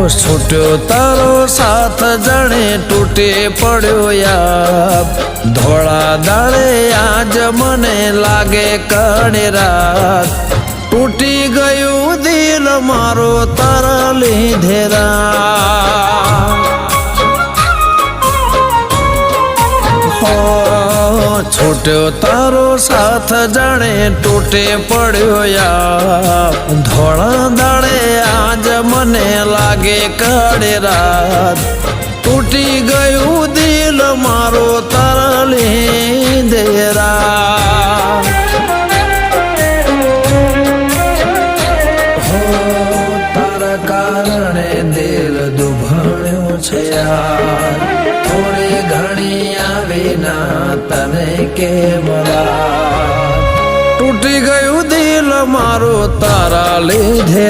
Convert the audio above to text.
છૂટ્યો તારો સાથ જાણે તૂટે પડ્યો યાર ધોળા દાડે આજ મને લાગે કડે રાત તૂટી ગયું દિલ મારો તારા લીધે છૂટ્યો તારો સાથ જાણે તૂટે પડ્યો યાર ધોળા દાડે આજ મને લાગે કડે રાત તૂટી ગયું દિલ મારો તારા લીધે તારા કારણે દિલ દુભાણ્યું છે યાર થોડી ઘણી આવી ના તને કેમ તૂટી ગયું દિલ મારું તારા લીધે